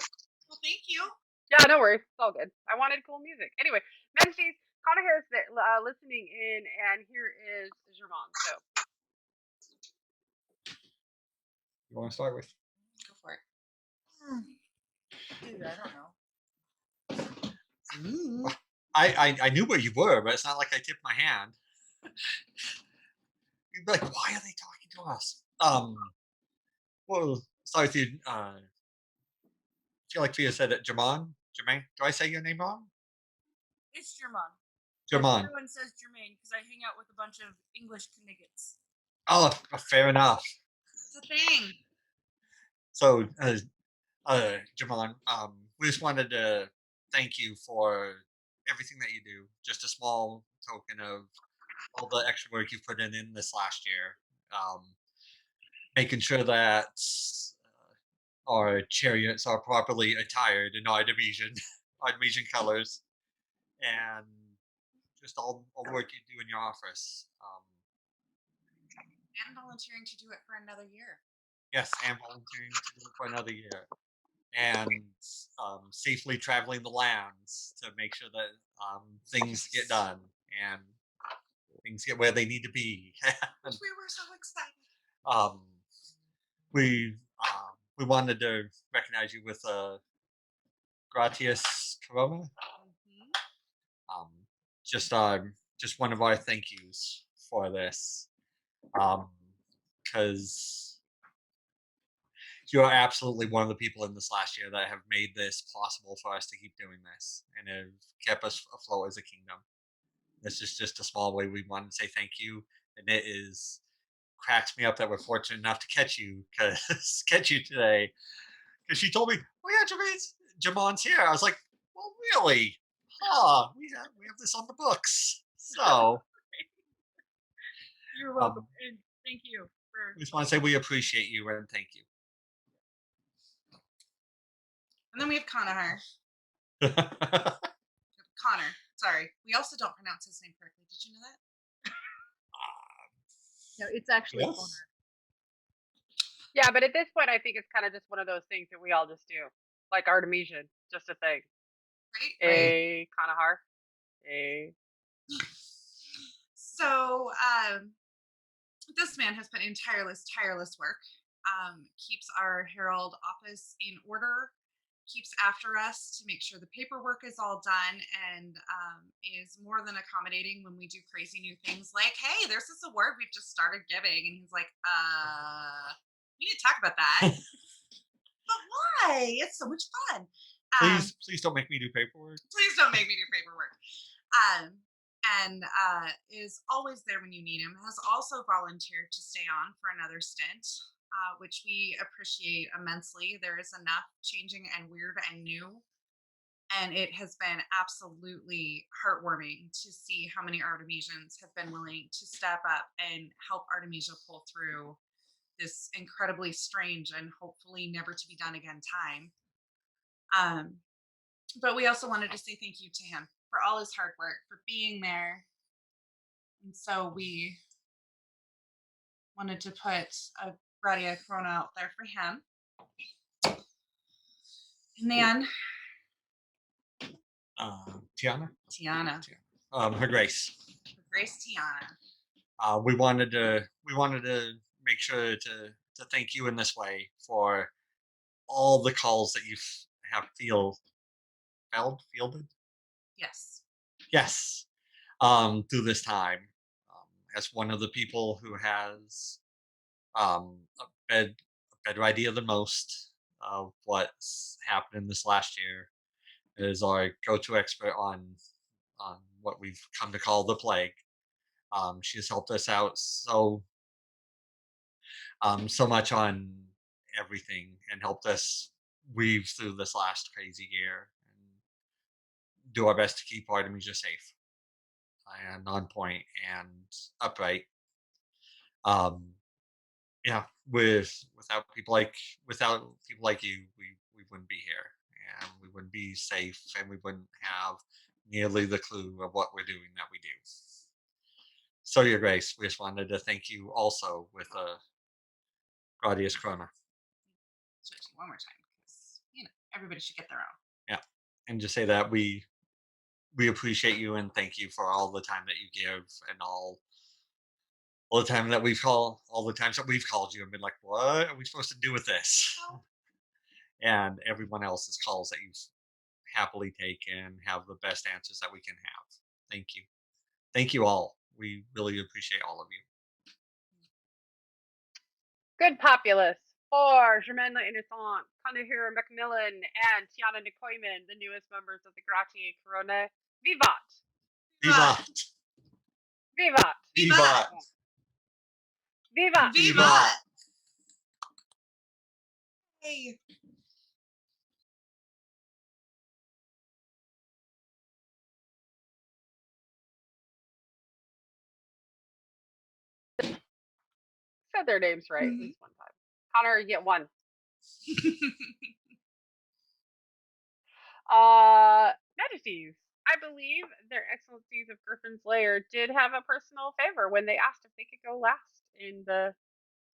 Well, thank you. Yeah, no worries. It's all good. I wanted cool music. Anyway, Majesties, Connor Harris listening in, and here is Germain. So. You want to start with? Go for it. Dude, I don't know. I knew where you were, but it's not like I tipped my hand. You'd be like, why are they talking to us? Well, sorry if you feel like Fia said it. Germain? Do I say your name wrong? It's Germain. Germain. Everyone says Germain because I hang out with a bunch of English Kniggets. Oh, fair enough. It's a thing. So, Germain, we just wanted to thank you for everything that you do. Just a small token of all the extra work you've put in this last year. Making sure that our chariots are properly attired in Artemisian colors, and just all the work you do in your office. And volunteering to do it for another year. Yes, and volunteering to do it for another year. And safely traveling the lands to make sure that things get done. and things get where they need to be. Which we were so excited. We wanted to recognize you with a gratis corona. Just one of our thank yous for this, because you are absolutely one of the people in this last year that have made this possible for us to keep doing this and have kept us afloat as a kingdom. This is just a small way we wanted to say thank you, and it is cracks me up that we're fortunate enough to catch you today. Because she told me, "Oh yeah, Jamon's here." I was like, "Well, really? Huh? We have this on the books." So You're welcome, and thank you for. we just want to say we appreciate you and thank you. And then we have Conahar. Connor. Sorry. We also don't pronounce his name correctly. Did you know that? No, it's actually Yes. Connor. Yeah, but at this point, I think it's kind of just one of those things that we all just do, like Artemisia, just a thing. Right. A Conahar. A. So, this man has put in tireless work. Keeps our Herald office in order, keeps after us to make sure the paperwork is all done, and is more than accommodating when we do crazy new things like, hey, there's this award we've just started giving. And he's like, we need to talk about that. But why? It's so much fun. Please don't make me do paperwork. Please don't make me do paperwork. And is always there when you need him. Has also volunteered to stay on for another stint, which we appreciate immensely. There is enough changing and weird and new. And it has been absolutely heartwarming to see how many Artemisians have been willing to step up and help Artemisia pull through this incredibly strange and hopefully never to be done again time. But we also wanted to say thank you to him for all his hard work, for being there. And so we wanted to put a Radia Corona out there for him. And then Tiana. Her Grace. Grace Tiana. We wanted to make sure to thank you in this way for all the calls that you have fielded. Yes. Through this time, as one of the people who has a better idea than most of what's happened in this last year, is our go-to expert on what we've come to call the plague. She has helped us out so much on everything and helped us weave through this last crazy year and do our best to keep Artemisia safe and on point and upright. Without people like you, we wouldn't be here, and we wouldn't be safe, and we wouldn't have nearly the clue of what we're doing that we do. So, Your Grace, we just wanted to thank you also with a Gradius Corona. So one more time, because everybody should get their own. Yeah, and just say that we appreciate you and thank you for all the time that you give and all the times that we've called you and been like, what are we supposed to do with this? Oh. And everyone else's calls that you've happily taken, have the best answers that we can have. Thank you. Thank you all. We really appreciate all of you. Good populace for Germaine La Innocente, Kanahira Macmillan, and Tiana Nikoyman, the newest members of the Gratier Corona. Vivat! Vivat! Vivat! Vivat! Vivat! Vivat! Hey. Said their names right at least one time. Connor, you get one. Majesties, I believe their Excellencies of Griffin's Lair did have a personal favor when they asked if they could go last in the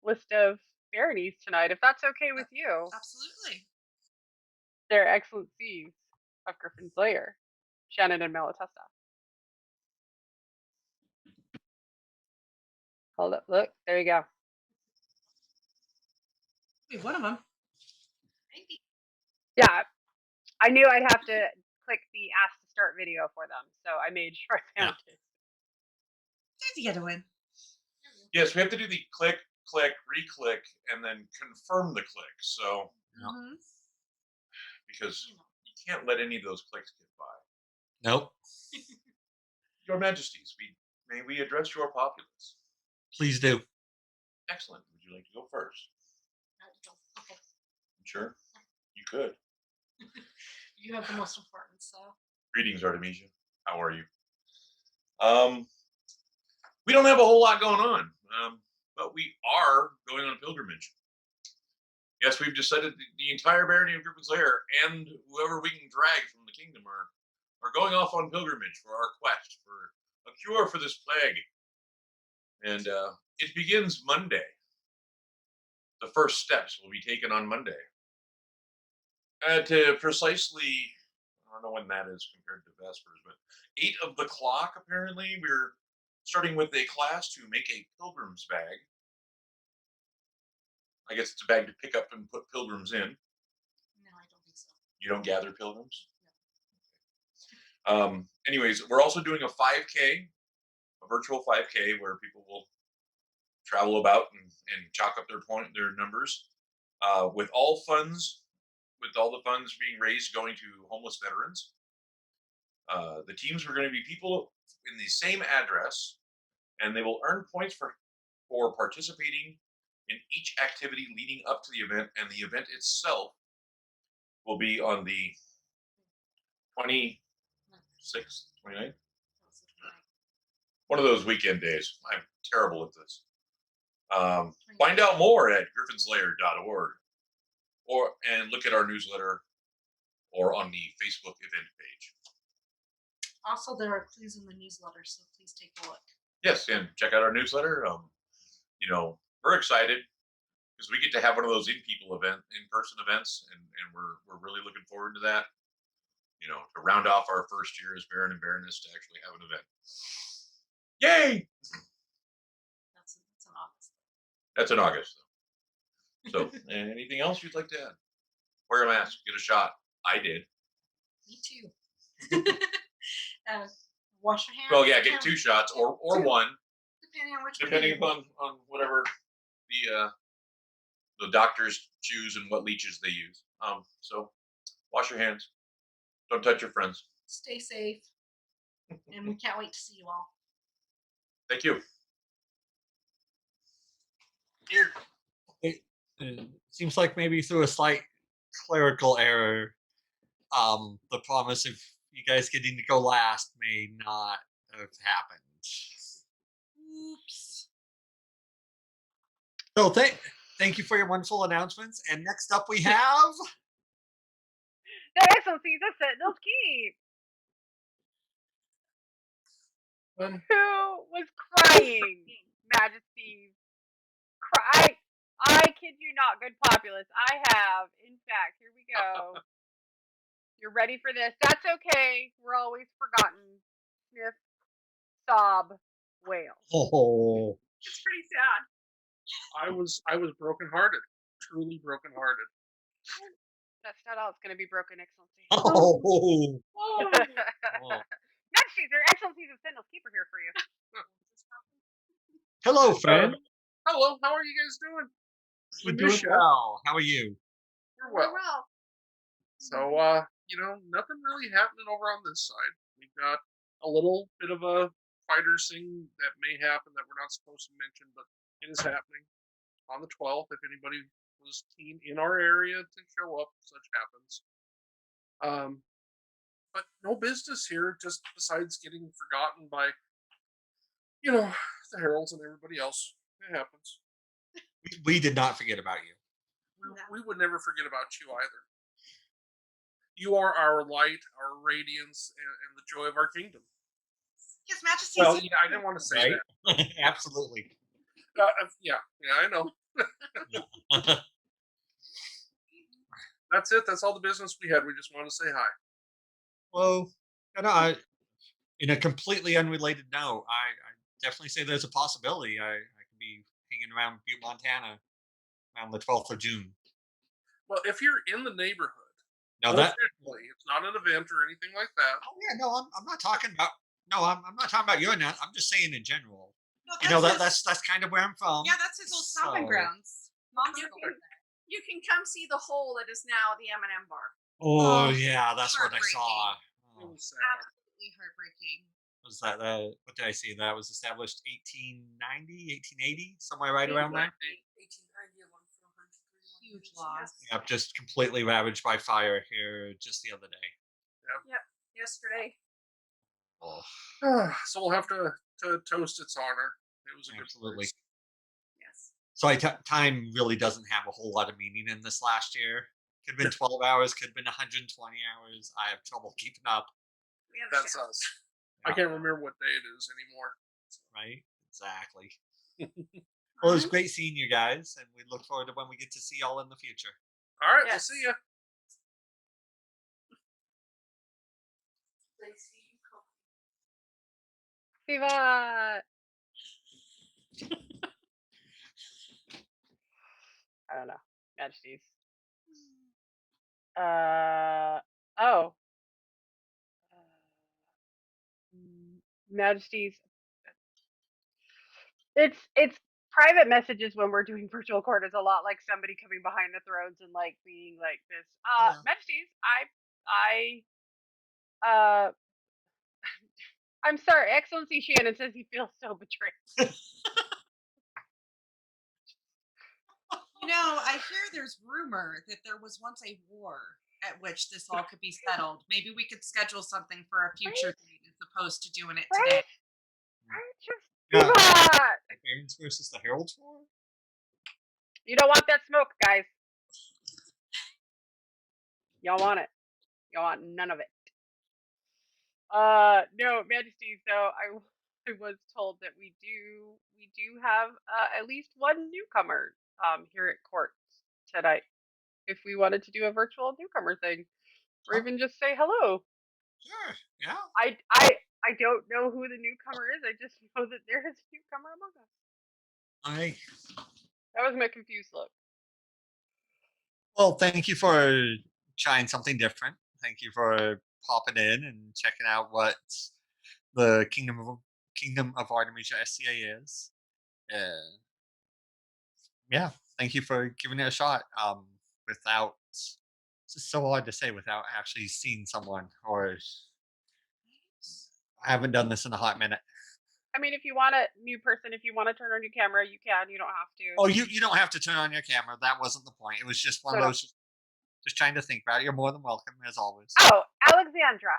list of baronies tonight, if that's okay with you. Absolutely. Their Excellencies of Griffin's Lair, Shannon and Malatesta. Hold up. Look. There you go. Wait, one of them. Yeah. I knew I'd have to click the ask to start video for them, so I made sure I found it. There's the other one. Yes, we have to do the click, click, re-click, and then confirm the click. So, because you can't let any of those clicks get by. Nope. Your Majesties, may we address your populace? Please do. Excellent. Would you like to go first? Sure. You could. You have the most important, so. Greetings, Artemisia. How are you? We don't have a whole lot going on, but we are going on a pilgrimage. Yes, we've decided the entire Barony of Griffin's Lair and whoever we can drag from the kingdom are going off on pilgrimage for our quest for a cure for this plague. And it begins Monday. The first steps will be taken on Monday. To precisely, I don't know when that is compared to Vespers, but 8 of the clock, apparently, we're starting with a class to make a pilgrim's bag. I guess it's a bag to pick up and put pilgrims in. No, I don't think so. You don't gather pilgrims? Anyways, we're also doing a 5K, a virtual 5K, where people will travel about and chalk up their numbers, with all the funds being raised going to homeless veterans. The teams are going to be people in the same address, and they will earn points for participating in each activity leading up to the event, and the event itself will be on the 26th, 29th? One of those weekend days. I'm terrible at this. Find out more at griffinslair.org and look at our newsletter or on the Facebook event page. Also, there are clues in the newsletter, so please take a look. Yes, and check out our newsletter. We're excited because we get to have one of those in-person events, and we're really looking forward to that. To round off our first year as Baron and Baroness to actually have an event. Yay! That's in August. That's in August, though. So, anything else you'd like to add? Wear a mask, get a shot. I did. Me too. Wash your hands. Well, yeah, get 2 shots or 1, Depending on which. depending upon whatever the doctors choose and what leeches they use. So, wash your hands. Don't touch your friends. Stay safe. And we can't wait to see you all. Thank you. Here. It seems like maybe through a slight clerical error, the promise of you guys getting to go last may not have happened. Oops. So thank you for your wonderful announcements. And next up we have Their Excellencies of Sentinel's Keep. Who was crying, Majesties? I kid you not, good populace. I have, in fact, here we go. You're ready for this. That's okay. We're always forgotten. Sniff, sob, wail. Oh. It's pretty sad. I was brokenhearted, truly brokenhearted. That's not all. It's going to be broken, Excellency. Oh. Majesties, their Excellencies of Sentinel's Keep are here for you. Hello, friend. Hello, how are you guys doing? We're doing well. How are you? We're well. So, nothing really happening over on this side. We've got a little bit of a fighters thing that may happen that we're not supposed to mention, but it is happening on the 12th. If anybody was keen in our area to show up, such happens. But no business here, just besides getting forgotten by, the heralds and everybody else. It happens. We did not forget about you. We would never forget about you either. You are our light, our radiance, and the joy of our kingdom. His Majesty. Well, I didn't want to say that. Absolutely. Yeah, I know. That's it. That's all the business we had. We just wanted to say hi. Well, in a completely unrelated note, I definitely say there's a possibility. I can to be hanging around Butte, Montana, around the 12th of June. Well, if you're in the neighborhood, No, that. officially, it's not an event or anything like that. Oh yeah, no, I'm not talking about. No, I'm not talking about your net. I'm just saying in general. No, You know that's that's kind of where I'm from. Yeah, that's his old stomping So- grounds. Mom's You still can, live there. you can come see the hole that is now the M&M bar. Oh Oh, yeah, that's what I saw. It Oh, was sad. Absolutely heartbreaking. was that what did I see? That was established 1890, 1880, somewhere right around there. 1890, Huge loss. Yep, just completely ravaged by fire here just the other day. Yep, yesterday. Oh, So we'll have to toast its honor. It was a absolutely. good place. Yes. So time really doesn't have a whole lot of meaning in this last year. Could have been 12 hours, could have been 120 hours. I have trouble keeping up. We have That's chef. us. I can't remember what day it is anymore. Right? Exactly. Well, it was great seeing you guys, and we look forward to when we get to see y'all in the future. All right, Yes. we'll see you. Viva! I don't know. Majesties. Oh. Majesties. It's private messages when we're doing virtual court is a lot like somebody coming behind the thrones and like being like this. Majesties, I'm sorry, Excellency Shannon says he feels so betrayed. You know, I hear there's rumor that there was once a war at which this all could be settled. Maybe we could schedule something for a future date as opposed to doing it today. Viva! The Barons versus the Heralds War? You don't want that smoke, guys. Y'all want it. Y'all want none of it. No, Majesties, though, I was told that we do have at least one newcomer here at court tonight. If we wanted to do a virtual newcomer thing, or even just say hello. Sure. Yeah. I don't know who the newcomer is. I just know that there is a newcomer among us. That was my confused look. Well, thank you for trying something different. Thank you for popping in and checking out what the Kingdom of Artemisia SCA is. Yeah, thank you for giving it a shot. Without it's just so hard to say without actually seeing someone, or I haven't done this in a hot minute. I mean, if you want a new person, if you want to turn on your camera, you can. You don't have to. Oh, you don't have to turn on your camera. That wasn't the point. It was just one of No. those. Just trying to think about it. You're more than welcome, as always. Oh, Alexandra.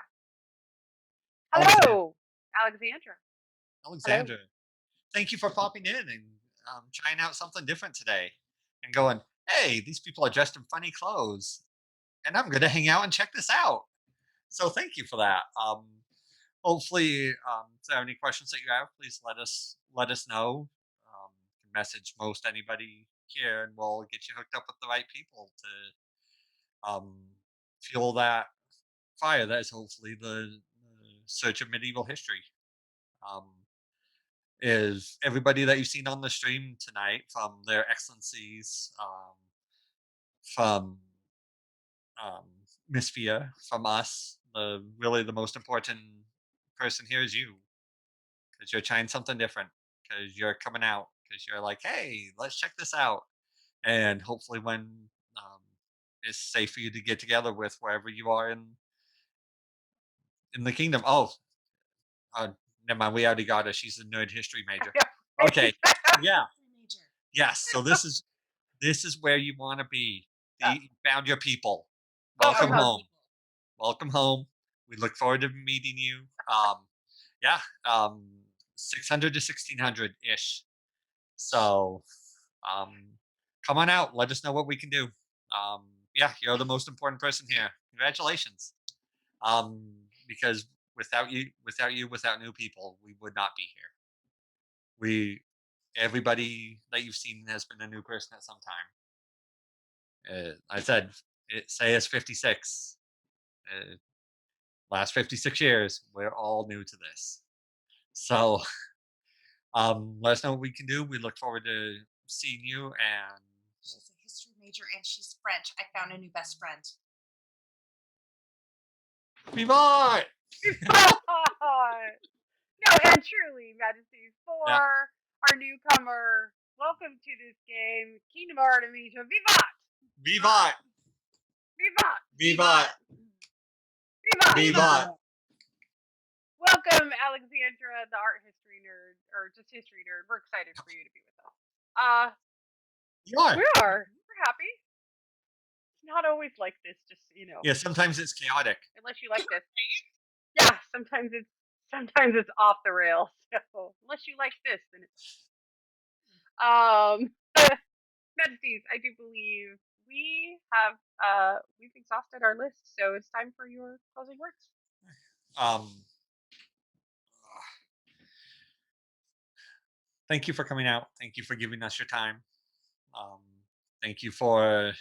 Hello, Alexandra. Alexandra, thank you for popping in and trying out something different today, and going, hey, these people are dressed in funny clothes, and I'm going to hang out and check this out. So thank you for that. Hopefully, if there are any questions that you have, please let us know. You can message most anybody here, and we'll get you hooked up with the right people to fuel that fire that is hopefully the search of medieval history. Is everybody that you've seen on the stream tonight, from their excellencies, from Miss Fia, from us, really the most important person here is you, because you're trying something different, because you're coming out, because you're like, hey, let's check this out, and hopefully when it's safe for you to get together with wherever you are in the kingdom. Oh, never mind. We already got her. She's a nerd history major. Okay. Yeah. Yes. So this is where you want to be. You found your people. Welcome home. Welcome home. We look forward to meeting you. Yeah. 600 to 1600 ish. So, come on out. Let us know what we can do. Yeah, you're the most important person here. Congratulations. Because without new people, we would not be here. Everybody that you've seen has been a new person at some time. I said, say it's 56. Last 56 years, we're all new to this. So, Let us know what we can do. We look forward to seeing you. And She's a history major and she's French. I found a new best friend. Vivat! No, and truly, Majesty, for our newcomer, welcome to this game, Kingdom of Artemisia. Vivat! Vivat! Vivat! Vivat! Vivat! Vivat! Welcome, Alexandra, the art history nerd, or just history nerd. We're excited for you to be with us. You are. We are. We're happy. It's not always like this, just so you know. Yeah, sometimes it's chaotic. Unless you like this. Yeah, sometimes it's off the rails. So unless you like this, then it's Majesties, I do believe we have we've exhausted our list, so it's time for your closing words. Thank you for coming out. Thank you for giving us your time. Thank you for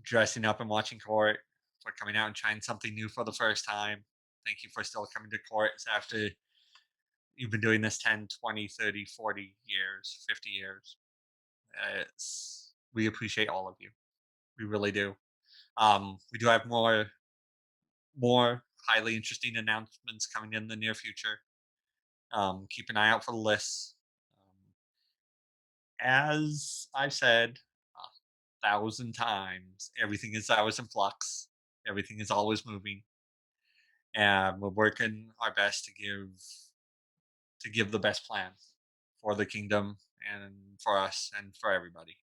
dressing up and watching court, for coming out and trying something new for the first time. Thank you for still coming to courts after you've been doing this 10, 20, 30, 40 years, 50 years. We appreciate all of you. We really do. We do have more highly interesting announcements coming in the near future. Keep an eye out for the lists. As I've said 1,000 times, everything is always in flux. Everything is always moving, and we're working our best to give the best plan for the kingdom and for us and for everybody.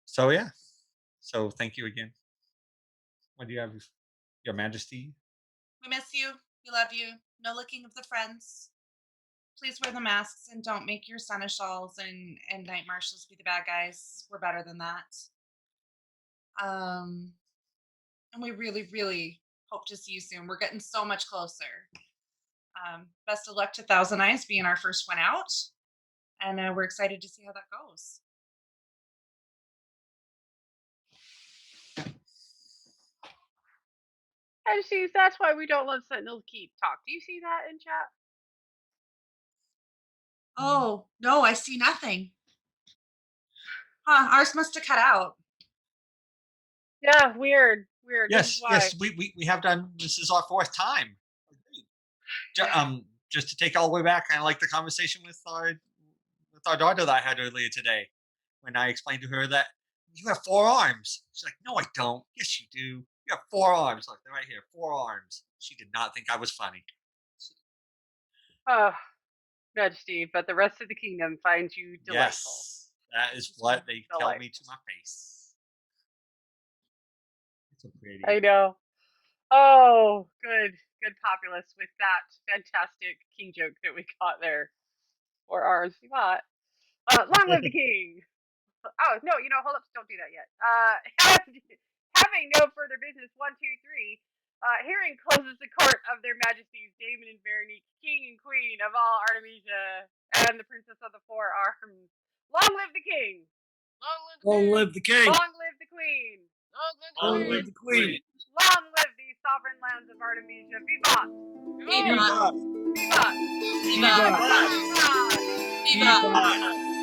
So yeah. So thank you again. What do you have, Your Majesty? We miss you. We love you. No looking of the friends. Please wear the masks and don't make your seneschals and knight marshals be the bad guys. We're better than that. And we really, really hope to see you soon. We're getting so much closer. Best of luck to Thousand Eyes being our first one out. And we're excited to see how that goes. Majesties, that's why we don't let Sentinel Keep talk. Do you see that in chat? Oh, no, I see nothing. Huh, ours must have cut out. Yeah, weird. Yes, yes, we have done. This is our 4th time. Just to take all the way back, kind of like the conversation with our daughter that I had earlier today, when I explained to her that you have 4 arms. She's like, "No, I don't." Yes, you do. You have 4 arms. Look, they're right here. 4 arms. She did not think I was funny. Majesty, but the rest of the kingdom finds you delightful. Yes, that is what they tell me to my face. It's so pretty. I know. Oh, good populace with that fantastic king joke that we got there. Or ours, we got. Long live the king! Oh, no, hold up, don't do that yet. Having no further business, 1, 2, 3, hearing closes the court of their majesties, Damon and Barony, king and queen of all Artemisia, and the princess of the 4 arms. Long live the king! Long live the king! Long live the queen! Long live the queen! Long live the sovereign lands of Artemisia! Vivat! Vivat! Vivat! Vivat! Vivat! Vivat!